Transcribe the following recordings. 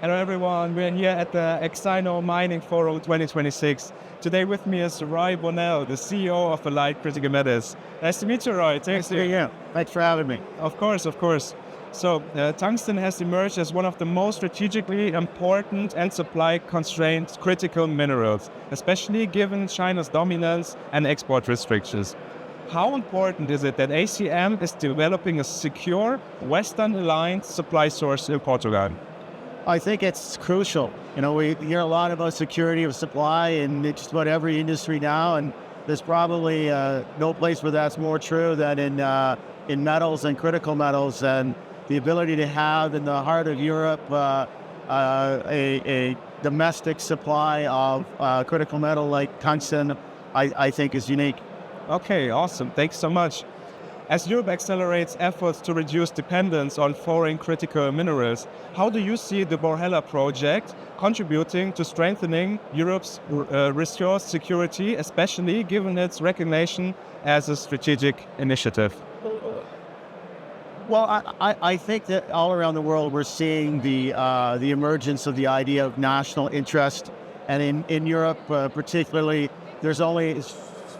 Hello everyone, we're here at the AXINO Mining Forum 2026. Today with me is Roy Bonnell, the CEO of Allied Critical Metals. Nice to meet you, Roy. Thanks for having me. Of course. So, tungsten has emerged as one of the most strategically important and supply-constrained critical minerals, especially given China's dominance and export restrictions. How important is it that ACM is developing a secure, Western-aligned supply source in Portugal? I think it's crucial. We hear a lot about security of supply in just about every industry now, and there's probably no place where that's more true than in metals and critical metals. And the ability to have in the heart of Europe a domestic supply of critical metal like tungsten, I think is unique. Okay, awesome. Thanks so much. As Europe accelerates efforts to reduce dependence on foreign critical minerals, how do you see the Borhella project contributing to strengthening Europe's resource security, especially given its recognition as a strategic initiative? Well, I think that all around the world we're seeing the emergence of the idea of national interest, and in Europe particularly, there's only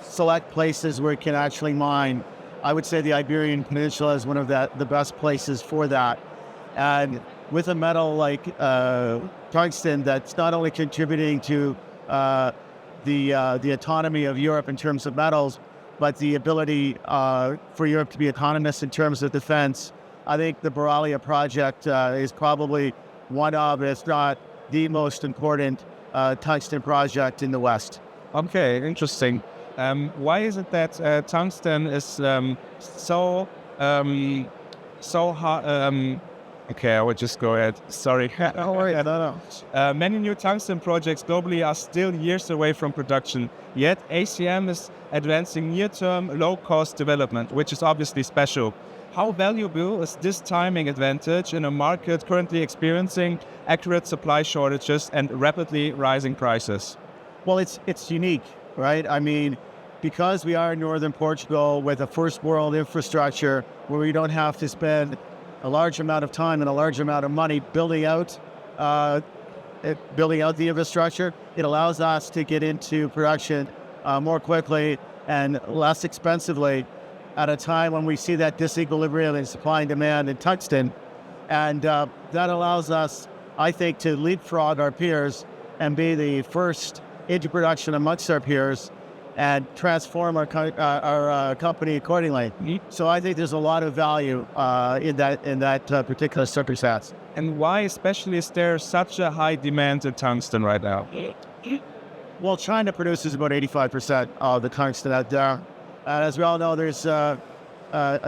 select places where it can actually mine. I would say the Iberian Peninsula is one of the best places for that. And with a metal like tungsten, that's not only contributing to the autonomy of Europe in terms of metals, but the ability for Europe to be autonomous in terms of defense. I think the Borhella project is probably one of, if not the most important tungsten project in the West. Okay, interesting. Why is it that tungsten is so hard? Okay, I would just go ahead. Sorry. Don't worry, no. Many new tungsten projects globally are still years away from production, yet ACM is advancing near-term, low-cost development, which is obviously special. How valuable is this timing advantage in a market currently experiencing accurate supply shortages and rapidly rising prices? Well, it's unique, right? I mean, because we are in northern Portugal with a first world infrastructure where we don't have to spend a large amount of time and a large amount of money building out the infrastructure, it allows us to get into production more quickly and less expensively at a time when we see that disequilibrium in supply and demand in tungsten. And that allows us, I think, to leapfrog our peers and be the first into production amongst our peers and transform our company accordingly. So I think there's a lot of value in that particular circumstance. And why especially is there such a high demand in tungsten right now? Well, China produces about 85% of the tungsten out there. As we all know, there's a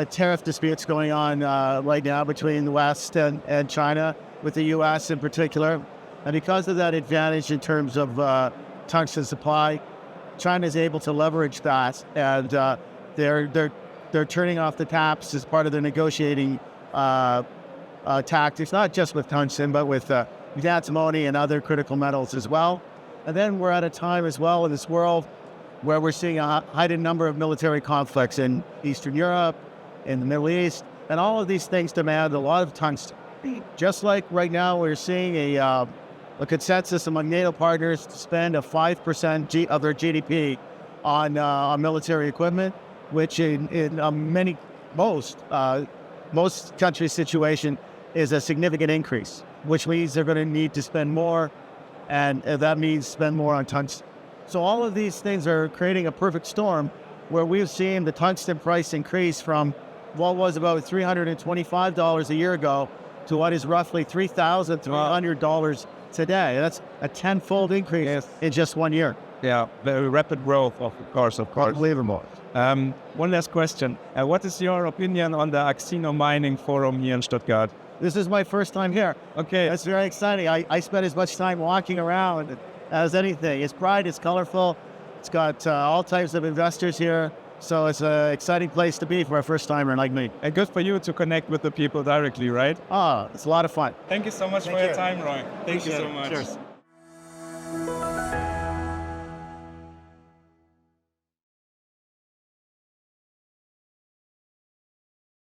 tariff disputes going on right now between the West and China, with the U.S. in particular. And because of that advantage in terms of tungsten supply, China is able to leverage that, and they're turning off the taps as part of their negotiating tactics, not just with tungsten, but with antimony and other critical metals as well. And then we're at a time as well in this world where we're seeing a heightened number of military conflicts in Eastern Europe, in the Middle East, and all of these things demand a lot of tungsten. Just like right now we're seeing a consensus among NATO partners to spend a 5% of their GDP on military equipment, which in most countries' situation is a significant increase, which means they're going to need to spend more, and that means spend more on tungsten. So all of these things are creating a perfect storm where we've seen the tungsten price increase from what was about $325 a year ago to what is roughly $3,300 today. That's a tenfold increase in just 1 year. Yeah, very rapid growth, of course. Unbelievable. One last question. What is your opinion on the AXINO Mining Forum here in Stuttgart? This is my first time here. Okay. That's very exciting. I spent as much time walking around as anything. It's bright, it's colorful. It's got all types of investors here. So it's an exciting place to be for a first-timer like me. And good for you to connect with the people directly, right? It's a lot of fun. Thank you so much for your time, Roy. Thank you so much. Cheers.